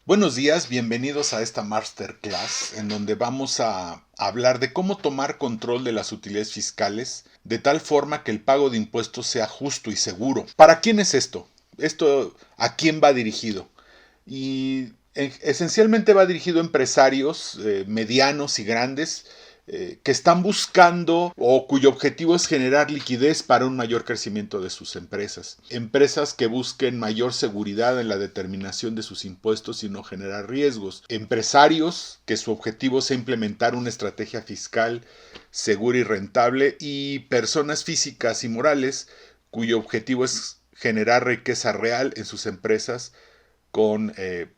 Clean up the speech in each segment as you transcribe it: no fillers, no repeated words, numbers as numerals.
Buenos días, bienvenidos a esta masterclass en donde vamos a hablar de cómo tomar control de las utilidades fiscales de tal forma que el pago de impuestos sea justo y seguro. ¿Para quién es esto? ¿Esto a quién va dirigido? Y esencialmente va dirigido a empresarios medianos y grandes que están buscando o cuyo objetivo es generar liquidez para un mayor crecimiento de sus empresas. Empresas que busquen mayor seguridad en la determinación de sus impuestos y no generar riesgos. Empresarios que su objetivo sea implementar una estrategia fiscal segura y rentable. Y personas físicas y morales cuyo objetivo es generar riqueza real en sus empresas con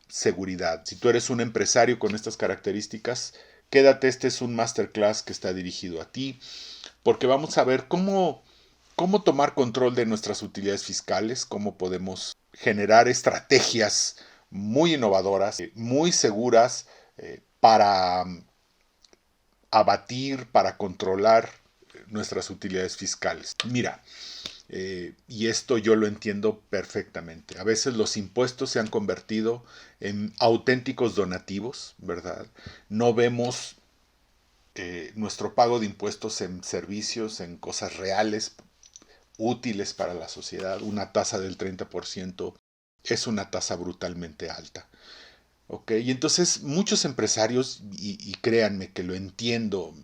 seguridad. Si tú eres un empresario con estas características, quédate, este es un masterclass que está dirigido a ti, porque vamos a ver cómo tomar control de nuestras utilidades fiscales, cómo podemos generar estrategias muy innovadoras, muy seguras para abatir, para controlar nuestras utilidades fiscales. Mira, y esto yo lo entiendo perfectamente. A veces los impuestos se han convertido en auténticos donativos, ¿verdad? No vemos nuestro pago de impuestos en servicios, en cosas reales, útiles para la sociedad. Una tasa del 30% es una tasa brutalmente alta. ¿Ok? Y entonces muchos empresarios, y créanme que lo entiendo,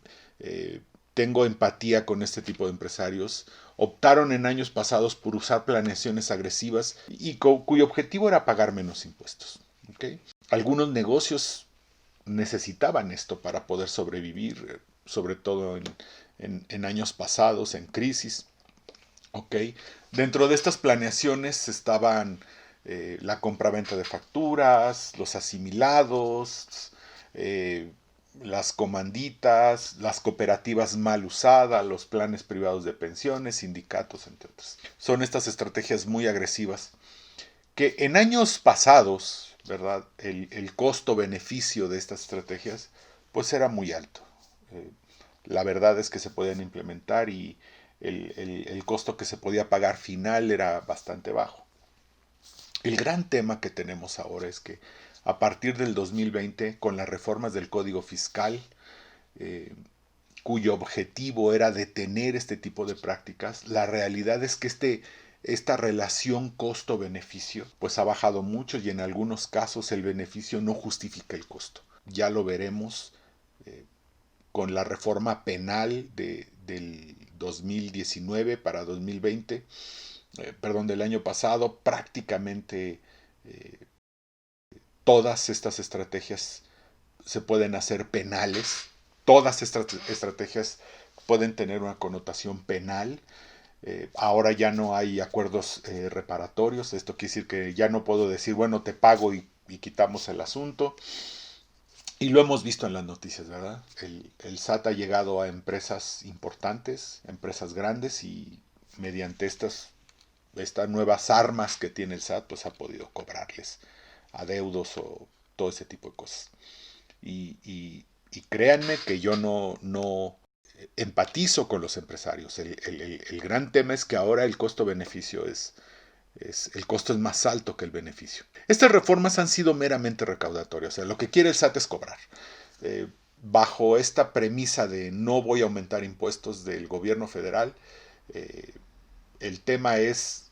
eh, tengo empatía con este tipo de empresarios, optaron en años pasados por usar planeaciones agresivas y cuyo objetivo era pagar menos impuestos. ¿Ok? Algunos negocios necesitaban esto para poder sobrevivir, sobre todo en años pasados, en crisis. ¿Ok? Dentro de estas planeaciones estaban la compraventa de facturas, los asimilados, eh, las comanditas, las cooperativas mal usadas, los planes privados de pensiones, sindicatos, entre otros. Son estas estrategias muy agresivas que en años pasados, ¿verdad? El costo-beneficio de estas estrategias pues era muy alto. Eh, la verdad es que se podían implementar y el costo que se podía pagar final era bastante bajo. El gran tema que tenemos ahora es que a partir del 2020, con las reformas del Código Fiscal, eh, cuyo objetivo era detener este tipo de prácticas, la realidad es que esta relación costo-beneficio pues ha bajado mucho y en algunos casos el beneficio no justifica el costo. Ya lo veremos eh, con la reforma penal del 2019 para 2020, perdón, del año pasado, prácticamente eh, todas estas estrategias se pueden hacer penales, todas estas estrategias pueden tener una connotación penal. Ahora ya no hay acuerdos reparatorios, esto quiere decir que ya no puedo decir, bueno, te pago y quitamos el asunto. Y lo hemos visto en las noticias, ¿verdad? El SAT ha llegado a empresas importantes, empresas grandes, y mediante estas nuevas armas que tiene el SAT, pues ha podido cobrarles adeudos o todo ese tipo de cosas. Y créanme que yo no empatizo con los empresarios. El gran tema es que ahora el costo-beneficio el costo es más alto que el beneficio. Estas reformas han sido meramente recaudatorias. O sea, lo que quiere el SAT es cobrar. Bajo esta premisa de no voy a aumentar impuestos del gobierno federal, eh, el tema es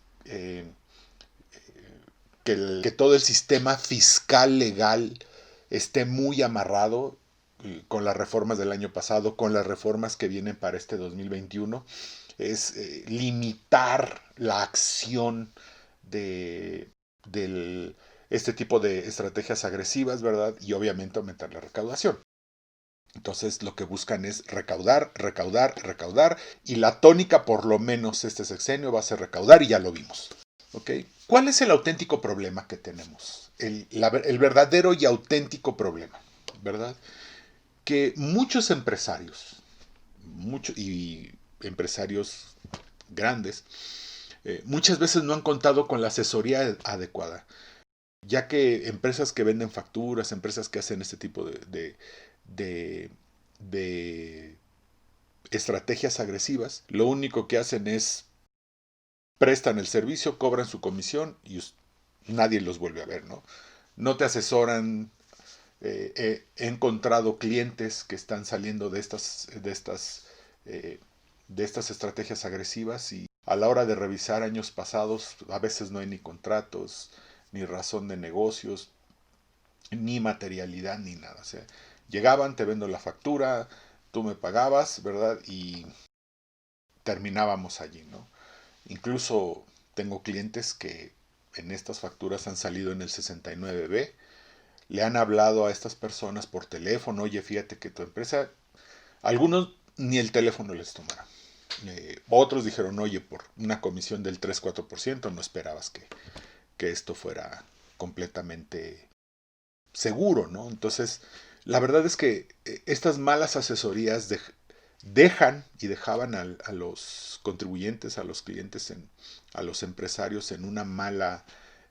que todo el sistema fiscal legal esté muy amarrado con las reformas del año pasado, con las reformas que vienen para este 2021, es limitar la acción de este tipo de estrategias agresivas, ¿verdad? Y obviamente aumentar la recaudación. Entonces lo que buscan es recaudar, recaudar, recaudar, y la tónica por lo menos este sexenio va a ser recaudar, y ya lo vimos. ¿Ok? ¿Cuál es el auténtico problema que tenemos? El verdadero y auténtico problema, ¿verdad? Que muchos empresarios, y empresarios grandes, muchas veces no han contado con la asesoría adecuada, ya que empresas que venden facturas, empresas que hacen este tipo de, de estrategias agresivas, lo único que hacen es prestan el servicio, cobran su comisión y nadie los vuelve a ver, ¿no? no te asesoran. He encontrado clientes que están saliendo de estas estrategias agresivas y a la hora de revisar años pasados a veces no hay ni contratos, ni razón de negocios, ni materialidad, ni nada. O sea, llegaban, te vendo la factura, tú me pagabas, ¿verdad? Y terminábamos allí, ¿no? Incluso tengo clientes que en estas facturas han salido en el 69B, le han hablado a estas personas por teléfono, oye, fíjate que tu empresa, algunos ni el teléfono les tomaron. Otros dijeron, oye, por una comisión del 3-4%, no esperabas que esto fuera completamente seguro, ¿no? Entonces, la verdad es que estas malas asesorías dejan y dejaban a los contribuyentes, a los clientes, a los empresarios en una mala,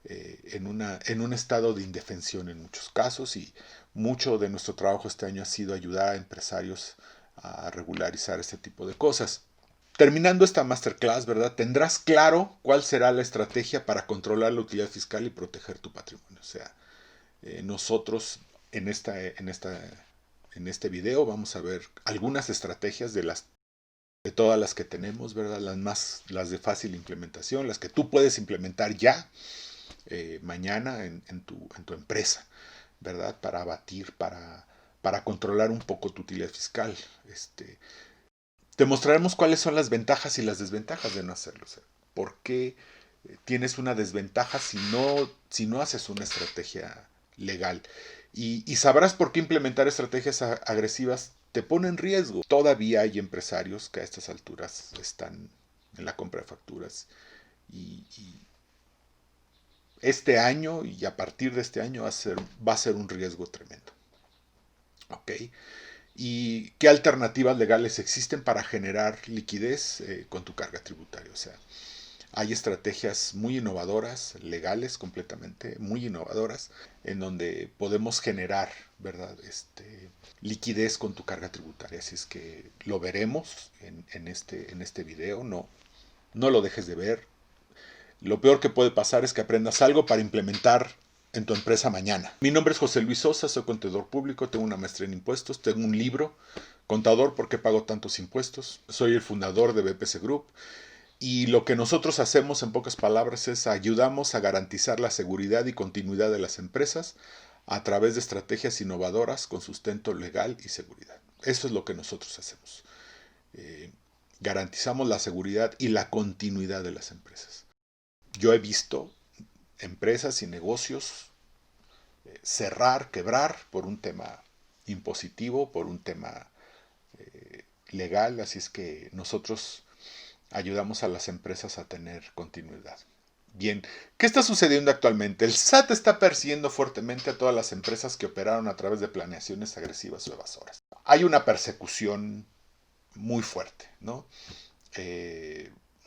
en un estado de indefensión en muchos casos, y mucho de nuestro trabajo este año ha sido ayudar a empresarios a regularizar este tipo de cosas. Terminando esta masterclass, ¿verdad? Tendrás claro cuál será la estrategia para controlar la utilidad fiscal y proteger tu patrimonio. O sea, nosotros en este video vamos a ver algunas estrategias de todas las que tenemos, ¿verdad? Las de fácil implementación, las que tú puedes implementar ya, mañana en tu empresa, ¿verdad? Para abatir, para controlar un poco tu utilidad fiscal. Te mostraremos cuáles son las ventajas y las desventajas de no hacerlo. O sea, ¿por qué tienes una desventaja si no haces una estrategia legal? Y sabrás por qué implementar estrategias agresivas te pone en riesgo. Todavía hay empresarios que a estas alturas están en la compra de facturas. Y este año y a partir de este año va a ser un riesgo tremendo. ¿Ok? ¿Y qué alternativas legales existen para generar liquidez con tu carga tributaria? O sea, hay estrategias muy innovadoras, legales completamente, muy innovadoras, en donde podemos generar, ¿verdad? Liquidez con tu carga tributaria. Así es que lo veremos en este video. No lo dejes de ver. Lo peor que puede pasar es que aprendas algo para implementar en tu empresa mañana. Mi nombre es José Luis Sosa, soy contador público, tengo una maestría en impuestos, tengo un libro, Contador, ¿por qué pago tantos impuestos? Soy el fundador de BPC Group. Y lo que nosotros hacemos, en pocas palabras, es ayudamos a garantizar la seguridad y continuidad de las empresas a través de estrategias innovadoras con sustento legal y seguridad. Eso es lo que nosotros hacemos. Garantizamos la seguridad y la continuidad de las empresas. Yo he visto empresas y negocios cerrar, quebrar por un tema impositivo, por un tema legal, así es que nosotros ayudamos a las empresas a tener continuidad. Bien, ¿qué está sucediendo actualmente? El SAT está persiguiendo fuertemente a todas las empresas que operaron a través de planeaciones agresivas o evasoras. Hay una persecución muy fuerte, ¿no?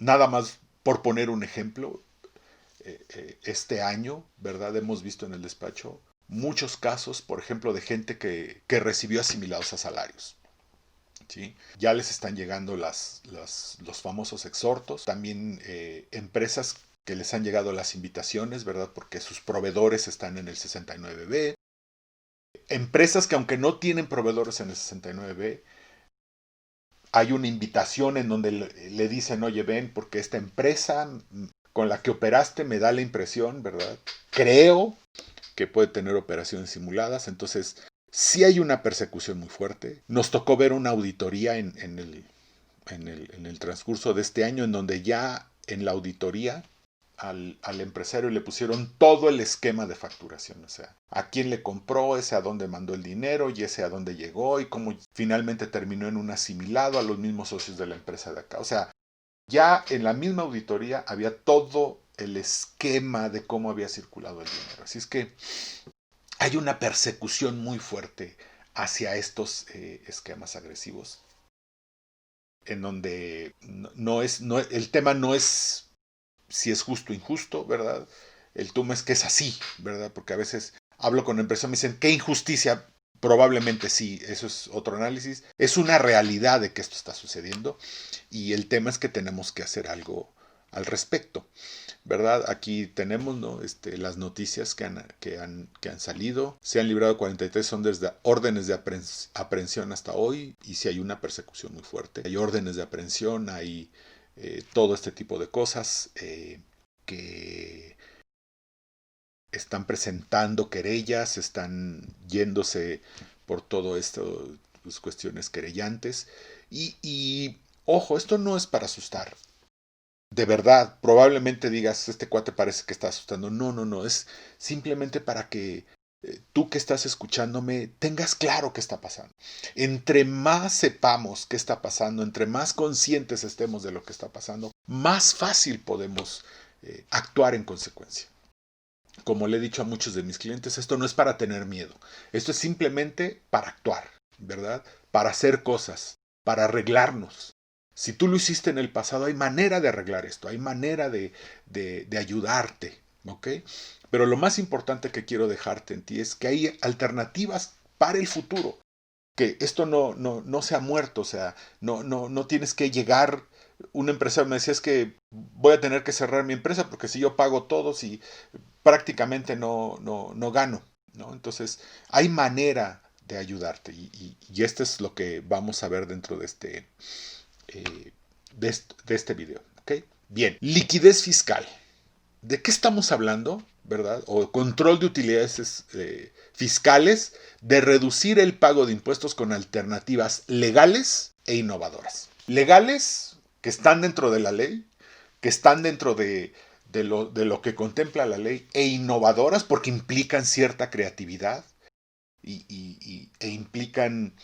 Nada más por poner un ejemplo, este año, ¿verdad? Hemos visto en el despacho muchos casos, por ejemplo, de gente que recibió asimilados a salarios. ¿Sí? Ya les están llegando los famosos exhortos, también empresas que les han llegado las invitaciones, ¿verdad? Porque sus proveedores están en el 69B. Empresas que aunque no tienen proveedores en el 69B, hay una invitación en donde le dicen, oye, ven, porque esta empresa con la que operaste me da la impresión, ¿verdad? Creo que puede tener operaciones simuladas, entonces sí hay una persecución muy fuerte. Nos tocó ver una auditoría en el transcurso de este año, en donde ya en la auditoría al empresario le pusieron todo el esquema de facturación, o sea, a quién le compró, ese a dónde mandó el dinero y ese a dónde llegó y cómo finalmente terminó en un asimilado a los mismos socios de la empresa de acá. O sea, ya en la misma auditoría había todo el esquema de cómo había circulado el dinero. Así es que hay una persecución muy fuerte hacia estos esquemas agresivos, en donde el tema no es si es justo o injusto, ¿verdad? El tema es que es así, ¿verdad? Porque a veces hablo con empresas y me dicen, ¿qué injusticia? Probablemente sí, eso es otro análisis. Es una realidad de que esto está sucediendo y el tema es que tenemos que hacer algo al respecto, ¿verdad? Aquí tenemos, ¿no? Las noticias que han salido. Se han librado 43 órdenes de aprehensión hasta hoy, y si hay una persecución muy fuerte. Hay órdenes de aprehensión, hay todo este tipo de cosas que están presentando querellas, están yéndose por todo esto, pues, cuestiones querellantes. Y ojo, esto no es para asustar. De verdad, probablemente digas, este cuate parece que está asustando. No, no, no, es simplemente para que tú que estás escuchándome tengas claro qué está pasando. Entre más sepamos qué está pasando, entre más conscientes estemos de lo que está pasando, más fácil podemos actuar en consecuencia. Como le he dicho a muchos de mis clientes, esto no es para tener miedo, esto es simplemente para actuar, ¿verdad? Para hacer cosas, para arreglarnos. Si tú lo hiciste en el pasado, hay manera de arreglar esto, hay manera de ayudarte, ¿ok? Pero lo más importante que quiero dejarte en ti es que hay alternativas para el futuro, que esto no se ha muerto, o sea, no tienes que llegar. Un empresario me decía, es que voy a tener que cerrar mi empresa porque si yo pago todos y prácticamente no gano, ¿no? Entonces, hay manera de ayudarte, y esto es lo que vamos a ver dentro eh, de este video, ¿ok? Bien, liquidez fiscal. ¿De qué estamos hablando, verdad? O control de utilidades fiscales, de reducir el pago de impuestos con alternativas legales e innovadoras. Legales, que están dentro de la ley, que están dentro de lo que contempla la ley, e innovadoras porque implican cierta creatividad e implican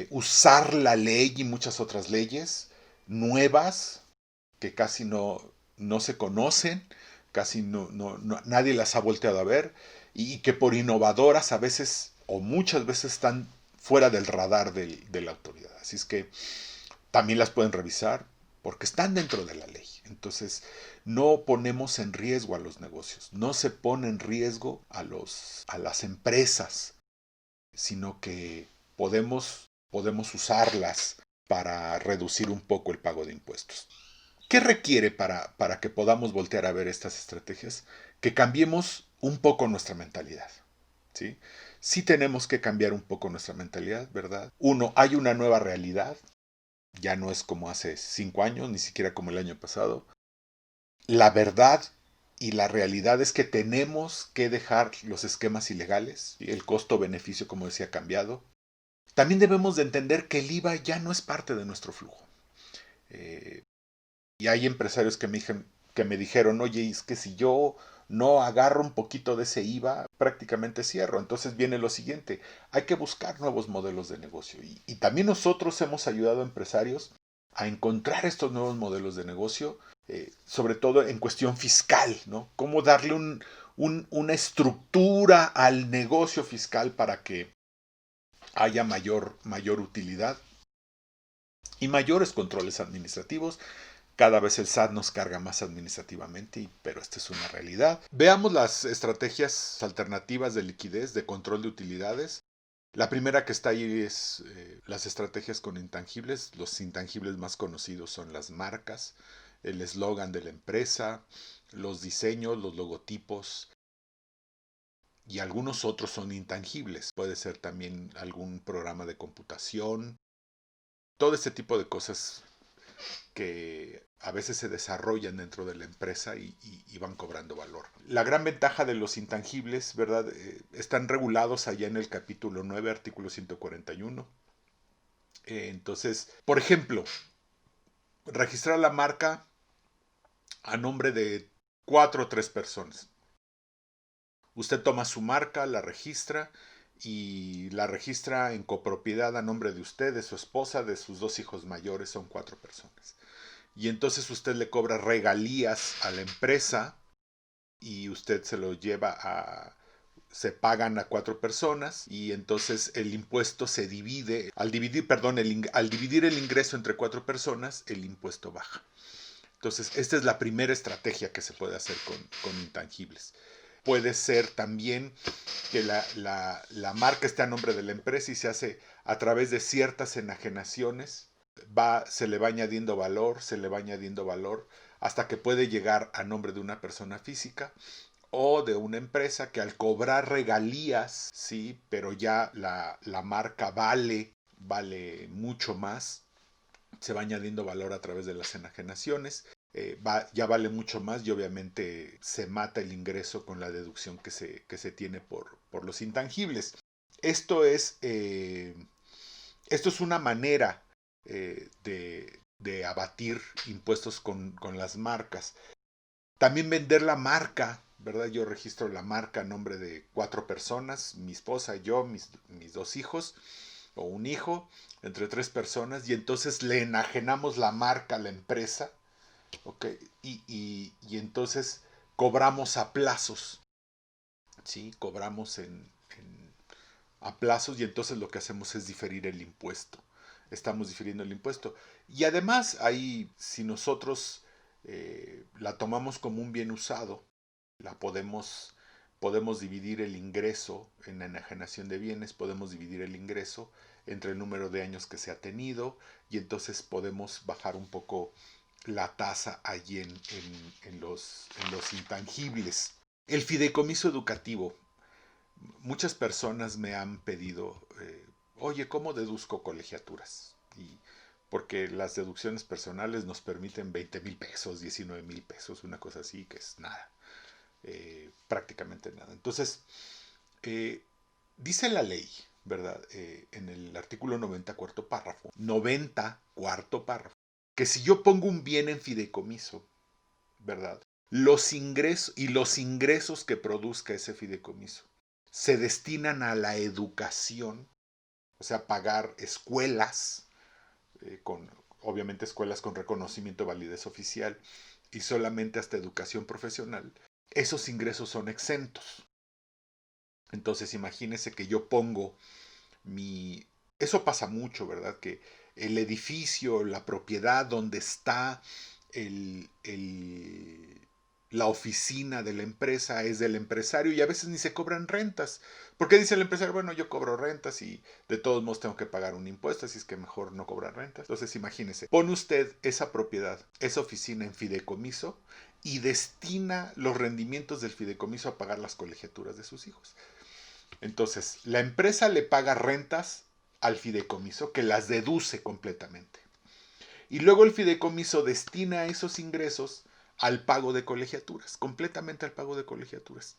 usar la ley y muchas otras leyes nuevas que casi no se conocen, casi nadie las ha volteado a ver, y que por innovadoras a veces o muchas veces están fuera del radar de la autoridad. Así es que también las pueden revisar porque están dentro de la ley. Entonces, no ponemos en riesgo a los negocios, no se pone en riesgo a las empresas, sino que podemos usarlas para reducir un poco el pago de impuestos. ¿Qué requiere para que podamos voltear a ver estas estrategias? Que cambiemos un poco nuestra mentalidad, ¿sí? Sí tenemos que cambiar un poco nuestra mentalidad, ¿verdad? Uno, hay una nueva realidad, ya no es como hace 5 años, ni siquiera como el año pasado. La verdad y la realidad es que tenemos que dejar los esquemas ilegales, y el costo-beneficio, como decía, ha cambiado. También debemos de entender que el IVA ya no es parte de nuestro flujo. Eh, y hay empresarios que me dijeron, oye, es que si yo no agarro un poquito de ese IVA, prácticamente cierro. Entonces viene lo siguiente, hay que buscar nuevos modelos de negocio. Y también nosotros hemos ayudado a empresarios a encontrar estos nuevos modelos de negocio, sobre todo en cuestión fiscal, ¿no? Cómo darle una estructura al negocio fiscal para que haya mayor utilidad y mayores controles administrativos. Cada vez el SAT nos carga más administrativamente, pero esta es una realidad. Veamos las estrategias alternativas de liquidez, de control de utilidades. La primera que está ahí es las estrategias con intangibles. Los intangibles más conocidos son las marcas, el eslogan de la empresa, los diseños, los logotipos, y algunos otros son intangibles. Puede ser también algún programa de computación, todo este tipo de cosas que a veces se desarrollan dentro de la empresa y van cobrando valor. La gran ventaja de los intangibles, ¿verdad? Están regulados allá en el capítulo 9, artículo 141. Entonces, por ejemplo, registrar la marca a nombre de 4 o 3 personas. Usted toma su marca, la registra y la registra en copropiedad a nombre de usted, de su esposa, de sus 2 hijos mayores, son 4 personas. Y entonces usted le cobra regalías a la empresa y usted se lo lleva se pagan a 4 personas, y entonces el impuesto se divide, al dividir el ingreso entre 4 personas, el impuesto baja. Entonces, esta es la primera estrategia que se puede hacer con intangibles. Puede ser también que la marca esté a nombre de la empresa y se hace a través de ciertas enajenaciones. Se le va añadiendo valor hasta que puede llegar a nombre de una persona física o de una empresa que al cobrar regalías, sí, pero ya la marca vale mucho más, se va añadiendo valor a través de las enajenaciones, ya vale mucho más y obviamente se mata el ingreso con la deducción que se tiene por los intangibles. Esto es, eh, esto es una manera de abatir impuestos con las marcas. También vender la marca, ¿verdad? Yo registro la marca a nombre de 4 personas, mi esposa, yo, mis 2 hijos o un hijo, entre 3 personas, y entonces le enajenamos la marca a la empresa, ¿ok? Y entonces cobramos a plazos, ¿sí? Cobramos a plazos y entonces lo que hacemos es diferir el impuesto. Estamos difiriendo el impuesto. Y además, ahí, si nosotros la tomamos como un bien usado, la podemos dividir el ingreso en la enajenación de bienes, podemos dividir el ingreso entre el número de años que se ha tenido y entonces podemos bajar un poco la tasa allí en los intangibles. El fideicomiso educativo. Muchas personas me han pedido, oye, ¿cómo deduzco colegiaturas? Y porque las deducciones personales nos permiten 20,000 pesos, 19,000 pesos, una cosa así, que es nada, prácticamente nada. Entonces, eh, dice la ley, ¿verdad? En el artículo 90, cuarto párrafo, que si yo pongo un bien en fideicomiso, ¿verdad? Los ingresos que produzca ese fideicomiso se destinan a la educación, o sea, pagar escuelas, con, obviamente escuelas con reconocimiento de validez oficial y solamente hasta educación profesional, esos ingresos son exentos. Entonces imagínense que yo pongo mi... Eso pasa mucho, ¿verdad? Que el edificio, la propiedad donde está la oficina de la empresa es del empresario y a veces ni se cobran rentas. Porque dice el empresario, bueno, yo cobro rentas y de todos modos tengo que pagar un impuesto, así es que mejor no cobrar rentas. Entonces imagínese, pone usted esa propiedad, esa oficina en fideicomiso y destina los rendimientos del fideicomiso a pagar las colegiaturas de sus hijos. Entonces, la empresa le paga rentas al fideicomiso que las deduce completamente. Y luego el fideicomiso destina esos ingresos al pago de colegiaturas, completamente al pago de colegiaturas.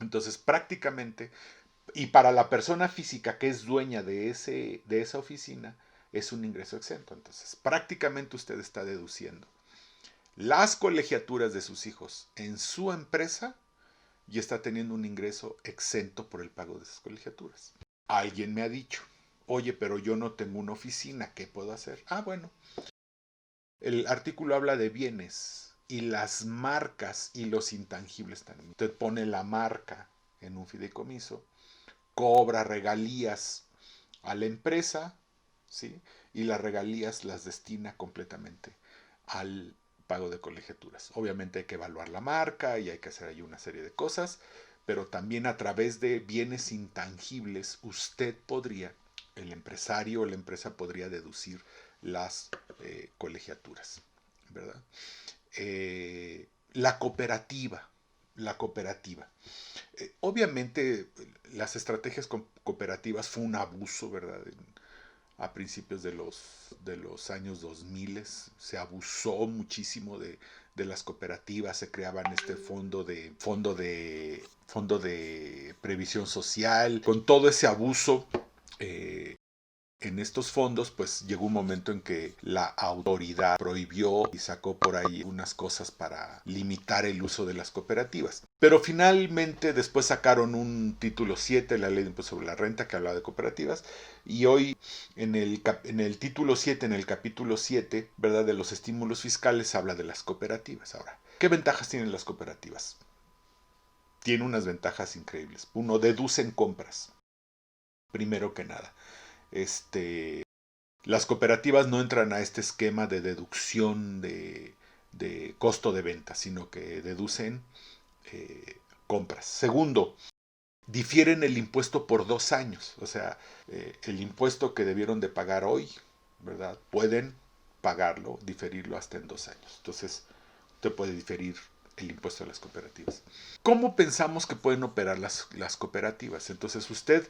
Entonces, prácticamente, y para la persona física que es dueña de esa oficina, es un ingreso exento. Entonces, prácticamente usted está deduciendo las colegiaturas de sus hijos en su empresa y está teniendo un ingreso exento por el pago de esas colegiaturas. Alguien me ha dicho, oye, pero yo no tengo una oficina, ¿qué puedo hacer? Ah, bueno, el artículo habla de bienes y las marcas y los intangibles también. Usted pone la marca en un fideicomiso, cobra regalías a la empresa, ¿sí? Y las regalías las destina completamente al pago de colegiaturas. Obviamente hay que evaluar la marca y hay que hacer ahí una serie de cosas, pero también a través de bienes intangibles usted podría, el empresario o la empresa podría deducir las colegiaturas, ¿verdad? La cooperativa, la cooperativa. Obviamente las estrategias cooperativas fue un abuso, ¿verdad? A principios de los años 2000 se abusó muchísimo de las cooperativas, se creaban este fondo de previsión social. Con todo ese abuso en estos fondos, pues llegó un momento en que la autoridad prohibió y sacó por ahí unas cosas para limitar el uso de las cooperativas. Pero finalmente después sacaron un título 7, la ley de impuesto sobre la renta, que habla de cooperativas, y hoy en el título 7, en el capítulo 7, ¿verdad?, de los estímulos fiscales, habla de las cooperativas. Ahora, ¿qué ventajas tienen las cooperativas? Tiene unas ventajas increíbles. Uno, deducen compras, primero que nada. Las cooperativas no entran a este esquema de deducción de costo de venta, sino que deducen compras. Segundo, difieren el impuesto por 2 años. O sea, el impuesto que debieron de pagar hoy, ¿verdad? Pueden pagarlo, diferirlo hasta en 2 años. Entonces, usted puede diferir el impuesto a las cooperativas. ¿Cómo pensamos que pueden operar las cooperativas? Entonces usted,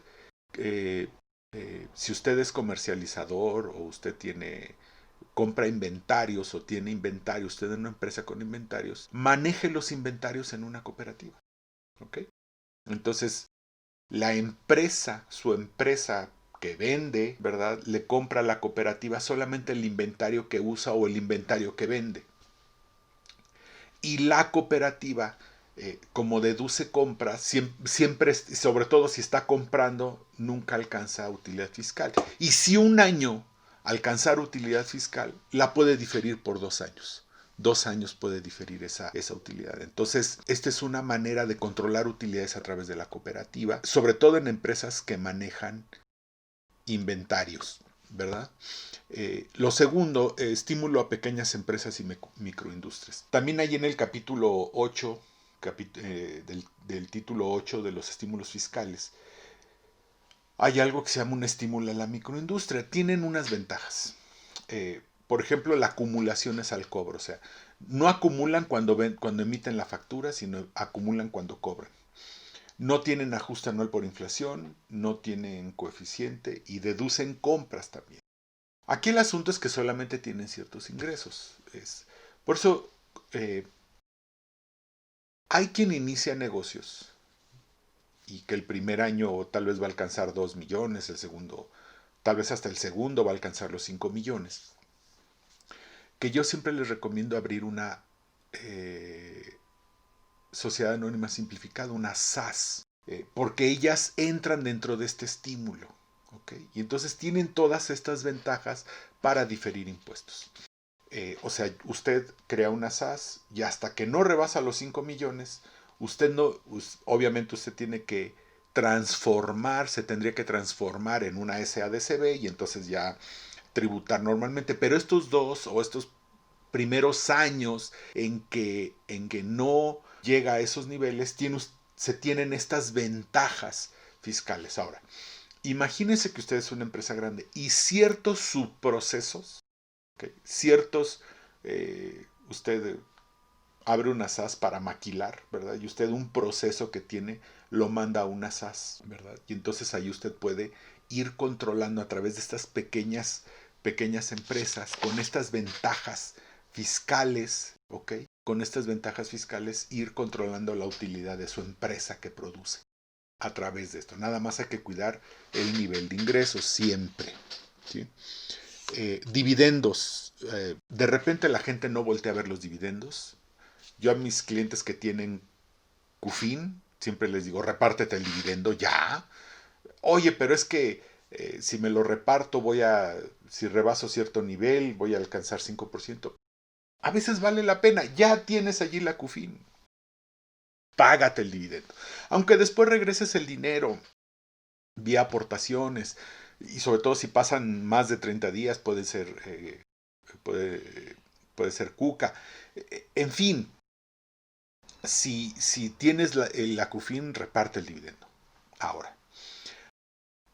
si usted es comercializador o usted compra inventarios o tiene inventario, usted en una empresa con inventarios, maneje los inventarios en una cooperativa. ¿Ok? Entonces, su empresa que vende, ¿verdad? Le compra a la cooperativa solamente el inventario que usa o el inventario que vende. Y la cooperativa, como deduce compras, siempre, sobre todo si está comprando, nunca alcanza utilidad fiscal. Y si un año alcanzar utilidad fiscal, la puede diferir por 2 años. 2 años puede diferir esa utilidad. Entonces, esta es una manera de controlar utilidades a través de la cooperativa, sobre todo en empresas que manejan inventarios, ¿verdad? Lo segundo, estímulo a pequeñas empresas y microindustrias. También hay en el capítulo 8, del título 8 de los estímulos fiscales, hay algo que se llama un estímulo a la microindustria. Tienen unas ventajas. Por ejemplo, la acumulación es al cobro. O sea, no acumulan cuando emiten la factura, sino acumulan cuando cobran. No tienen ajuste anual por inflación, no tienen coeficiente y deducen compras también. Aquí el asunto es que solamente tienen ciertos ingresos. Por eso hay quien inicia negocios y que el primer año tal vez va a alcanzar 2 millones, el segundo, tal vez hasta el segundo va a alcanzar los 5 millones. Que yo siempre les recomiendo abrir una sociedad anónima simplificada, una SAS, porque ellas entran dentro de este estímulo. ¿Okay? Y entonces tienen todas estas ventajas para diferir impuestos. O sea, usted crea una SAS y hasta que no rebasa los 5 millones, obviamente usted tiene que se tendría que transformar en una SADCB y entonces ya tributar normalmente. Pero estos primeros años en que no llega a esos niveles, se tienen estas ventajas fiscales. Ahora, imagínense que usted es una empresa grande y ciertos subprocesos, usted abre una SAS para maquilar, ¿verdad? Y usted un proceso que tiene lo manda a una SAS, ¿verdad? Y entonces ahí usted puede ir controlando a través de estas pequeñas empresas con estas ventajas fiscales, ¿ok? Con estas ventajas fiscales ir controlando la utilidad de su empresa que produce a través de esto. Nada más hay que cuidar el nivel de ingresos siempre, ¿sí? Dividendos. De repente la gente no voltea a ver los dividendos. Yo a mis clientes que tienen CUFIN siempre les digo, repártete el dividendo ya. Oye, pero es que si me lo reparto si rebaso cierto nivel, voy a alcanzar 5%. A veces vale la pena, ya tienes allí la CUFIN. Págate el dividendo. Aunque después regreses el dinero vía aportaciones, y sobre todo si pasan más de 30 días, puede ser cuca. En fin, si tienes la CUFIN, reparte el dividendo. Ahora,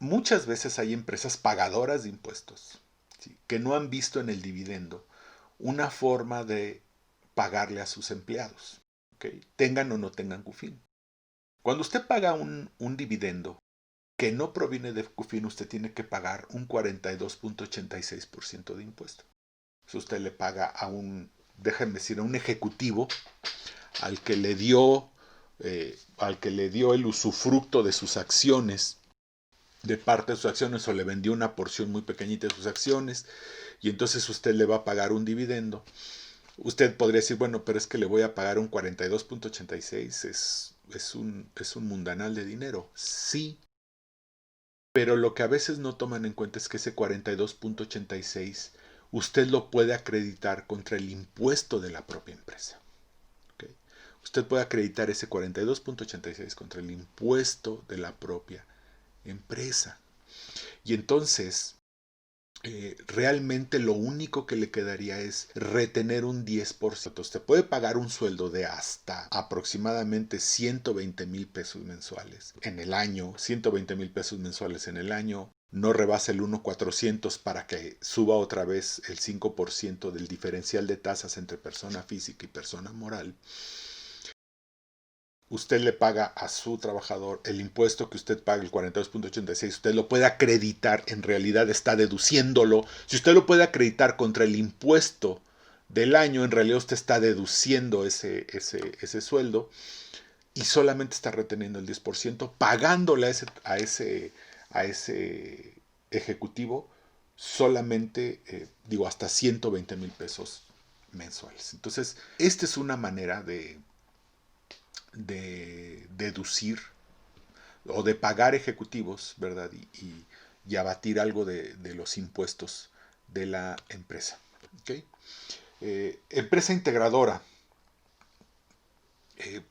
muchas veces hay empresas pagadoras de impuestos, ¿sí?, que no han visto en el dividendo una forma de pagarle a sus empleados, ¿okay?, tengan o no tengan CUFIN. Cuando usted paga un dividendo que no proviene de CUFIN, usted tiene que pagar un 42.86% de impuesto. Si usted le paga a un ejecutivo al que le dio el usufructo de sus acciones, de parte de sus acciones, o le vendió una porción muy pequeñita de sus acciones, y entonces usted le va a pagar un dividendo. Usted podría decir, bueno, pero es que le voy a pagar un 42.86, es un mundanal de dinero. Sí, pero lo que a veces no toman en cuenta es que ese 42.86 usted lo puede acreditar contra el impuesto de la propia empresa. ¿Okay? Usted puede acreditar ese 42.86 contra el impuesto de la propia empresa. Y entonces, realmente lo único que le quedaría es retener un 10%. Usted puede pagar un sueldo de hasta aproximadamente 120,000 pesos mensuales en el año, 120,000 pesos mensuales en el año, no rebase el 1,400 para que suba otra vez el 5% del diferencial de tasas entre persona física y persona moral, usted le paga a su trabajador el impuesto que usted paga, el 42,86, usted lo puede acreditar, en realidad está deduciéndolo. Si usted lo puede acreditar contra el impuesto del año, en realidad usted está deduciendo ese sueldo y solamente está reteniendo el 10%, pagándole a ese ejecutivo solamente, hasta 120,000 pesos mensuales. Entonces, esta es una manera de deducir o de pagar ejecutivos, ¿verdad? Y abatir algo de los impuestos de la empresa. ¿Okay? Empresa integradora.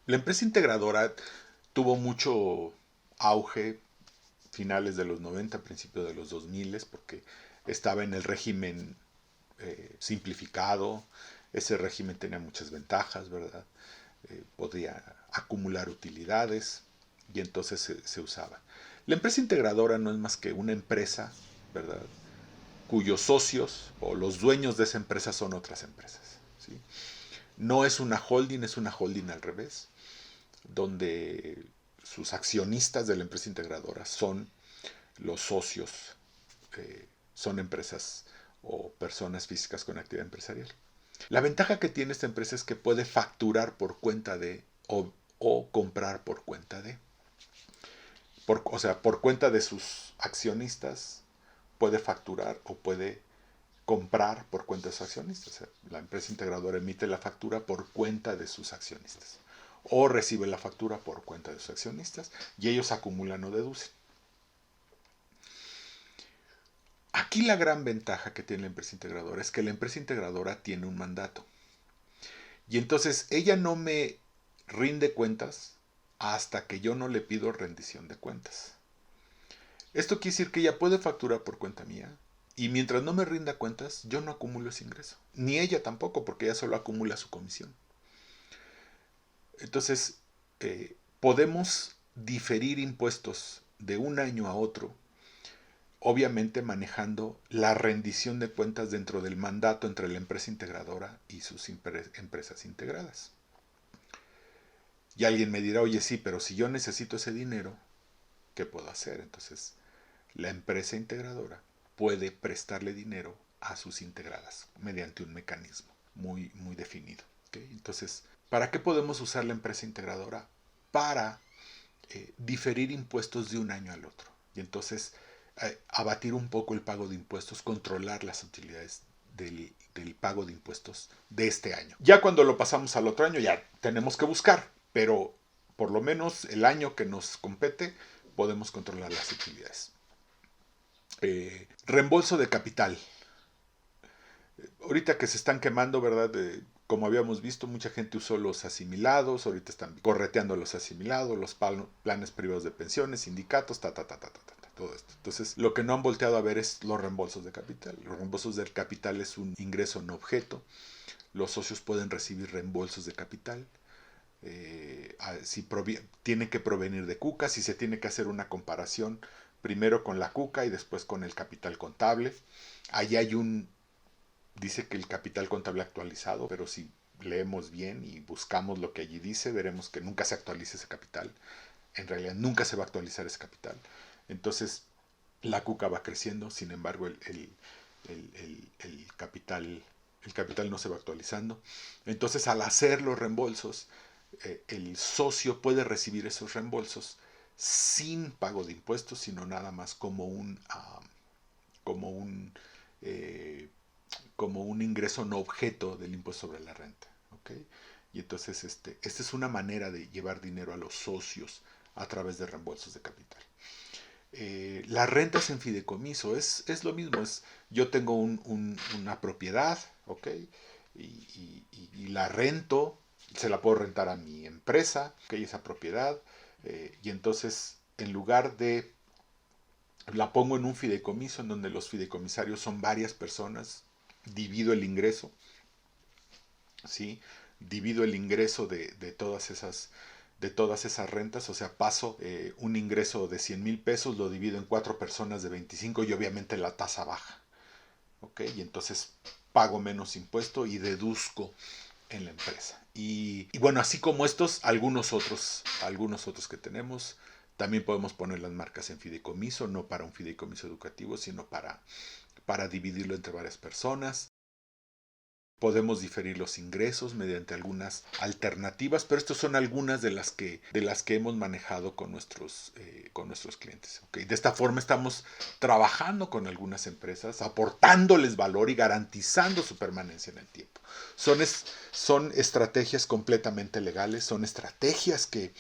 La empresa integradora tuvo mucho auge finales de los 90, principios de los 2000, porque estaba en el régimen simplificado. Ese régimen tenía muchas ventajas, ¿verdad? Podía acumular utilidades y entonces se usaba. La empresa integradora no es más que una empresa, ¿verdad?, cuyos socios o los dueños de esa empresa son otras empresas, ¿sí? No es una holding, es una holding al revés, donde sus accionistas de la empresa integradora son los socios, son empresas o personas físicas con actividad empresarial. La ventaja que tiene esta empresa es que puede facturar por cuenta de o comprar por cuenta de. O sea, por cuenta de sus accionistas puede facturar o puede comprar por cuenta de sus accionistas. O sea, la empresa integradora emite la factura por cuenta de sus accionistas o recibe la factura por cuenta de sus accionistas y ellos acumulan o deducen. Aquí la gran ventaja que tiene la empresa integradora es que la empresa integradora tiene un mandato. Y entonces ella no me rinde cuentas hasta que yo no le pido rendición de cuentas. Esto quiere decir que ella puede facturar por cuenta mía y mientras no me rinda cuentas, yo no acumulo ese ingreso. Ni ella tampoco, porque ella solo acumula su comisión. Entonces, podemos diferir impuestos de un año a otro, obviamente manejando la rendición de cuentas dentro del mandato entre la empresa integradora y sus empresas integradas. Y alguien me dirá, oye, sí, pero si yo necesito ese dinero, ¿qué puedo hacer? Entonces, la empresa integradora puede prestarle dinero a sus integradas mediante un mecanismo muy, muy definido. ¿Okay? Entonces, ¿para qué podemos usar la empresa integradora? Para diferir impuestos de un año al otro. Y entonces, abatir un poco el pago de impuestos, controlar las utilidades del pago de impuestos de este año. Ya cuando lo pasamos al otro año, ya tenemos que buscar, pero por lo menos el año que nos compete podemos controlar las utilidades. Reembolso de capital. Ahorita que se están quemando, ¿verdad? Como habíamos visto, mucha gente usó los asimilados, ahorita están correteando los asimilados, los planes privados de pensiones, sindicatos, todo esto. Entonces, lo que no han volteado a ver es los reembolsos de capital. Los reembolsos del capital es un ingreso no objeto. Los socios pueden recibir reembolsos de capital. Si tiene que provenir de KUKA, si se tiene que hacer una comparación primero con la KUKA y después con el capital contable. Ahí dice que el capital contable actualizado, pero si leemos bien y buscamos lo que allí dice, veremos que nunca se actualiza ese capital. En realidad nunca se va a actualizar ese capital. Entonces la KUKA va creciendo, sin embargo el capital no se va actualizando. Entonces al hacer los reembolsos, el socio puede recibir esos reembolsos sin pago de impuestos, sino nada más como un ingreso no objeto del impuesto sobre la renta. ¿Okay? Y entonces esta es una manera de llevar dinero a los socios a través de reembolsos de capital. Las rentas en fideicomiso es lo mismo. Yo tengo una propiedad, ¿ok? Y la rento, se la puedo rentar a mi empresa, ¿ok? Esa propiedad. Y entonces, en lugar de la pongo en un fideicomiso en donde los fideicomisarios son varias personas, divido el ingreso, ¿sí? Divido el ingreso de todas esas de todas esas rentas, o sea, paso un ingreso de 100,000 pesos, lo divido en 4 personas de 25 y obviamente la tasa baja, ¿ok? Y entonces pago menos impuesto y deduzco en la empresa. Y bueno, así como estos, algunos otros que tenemos, también podemos poner las marcas en fideicomiso, no para un fideicomiso educativo, sino para dividirlo entre varias personas. Podemos diferir los ingresos mediante algunas alternativas, pero estas son algunas de las que hemos manejado con nuestros clientes. ¿Okay? De esta forma estamos trabajando con algunas empresas, aportándoles valor y garantizando su permanencia en el tiempo. Son estrategias completamente legales, son estrategias que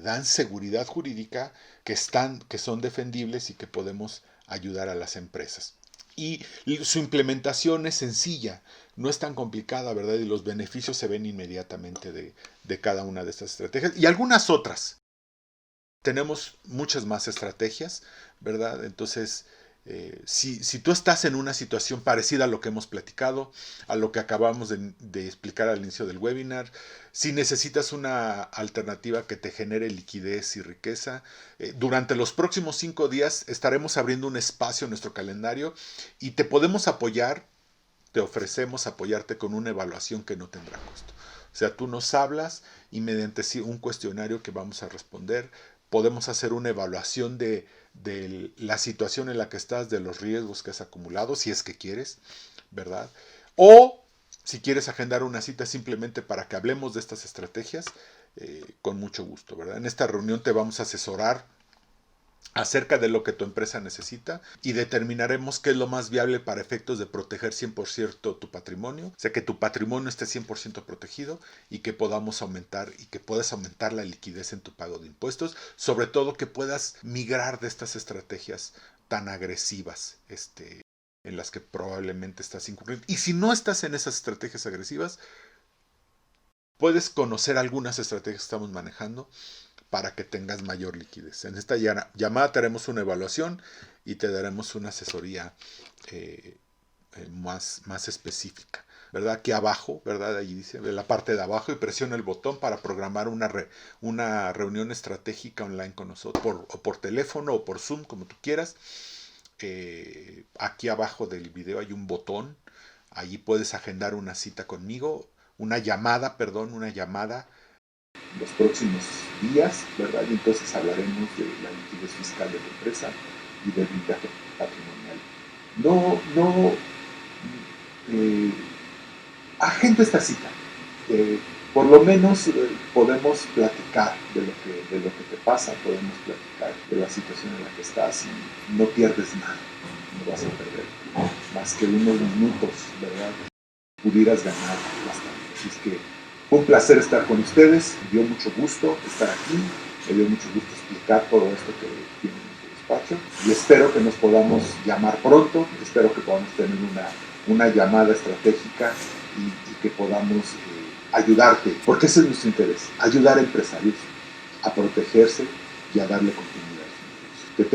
dan seguridad jurídica, que son defendibles y que podemos ayudar a las empresas. Y su implementación es sencilla, no es tan complicada, ¿verdad? Y los beneficios se ven inmediatamente de cada una de estas estrategias. Y algunas otras. Tenemos muchas más estrategias, ¿verdad? Entonces, si tú estás en una situación parecida a lo que hemos platicado, a lo que acabamos de explicar al inicio del webinar, si necesitas una alternativa que te genere liquidez y riqueza, durante los próximos 5 días estaremos abriendo un espacio en nuestro calendario y te podemos apoyar, te ofrecemos apoyarte con una evaluación que no tendrá costo. O sea, tú nos hablas y mediante un cuestionario que vamos a responder, podemos hacer una evaluación de la situación en la que estás, de los riesgos que has acumulado, si es que quieres, ¿verdad? O si quieres agendar una cita simplemente para que hablemos de estas estrategias, con mucho gusto, ¿verdad? En esta reunión te vamos a asesorar acerca de lo que tu empresa necesita y determinaremos qué es lo más viable para efectos de proteger 100% tu patrimonio, o sea, que tu patrimonio esté 100% protegido y que podamos aumentar y que puedas aumentar la liquidez en tu pago de impuestos, sobre todo que puedas migrar de estas estrategias tan agresivas en las que probablemente estás incurriendo. Y si no estás en esas estrategias agresivas, puedes conocer algunas estrategias que estamos manejando para que tengas mayor liquidez. En esta llamada te haremos una evaluación y te daremos una asesoría más específica, ¿verdad? Aquí abajo, ¿verdad? Allí dice, en la parte de abajo, y presiona el botón para programar una reunión estratégica online con nosotros, o por teléfono o por Zoom, como tú quieras. Aquí abajo del video hay un botón, allí puedes agendar una cita conmigo, una llamada los próximos días, ¿verdad? Y entonces hablaremos de la liquidez fiscal de la empresa y del blindaje patrimonial. Agenda esta cita. Por lo menos podemos platicar de lo que te pasa, podemos platicar de la situación en la que estás y no pierdes nada, no vas a perder más que unos minutos, ¿verdad? Pudieras ganar bastante. Así es que fue un placer estar con ustedes, me dio mucho gusto estar aquí, me dio mucho gusto explicar todo esto que tiene en nuestro despacho y espero que nos podamos llamar pronto, espero que podamos tener una llamada estratégica y que podamos ayudarte, porque ese es nuestro interés, ayudar a empresarios a protegerse y a darle continuidad a sus negocios. Que tengan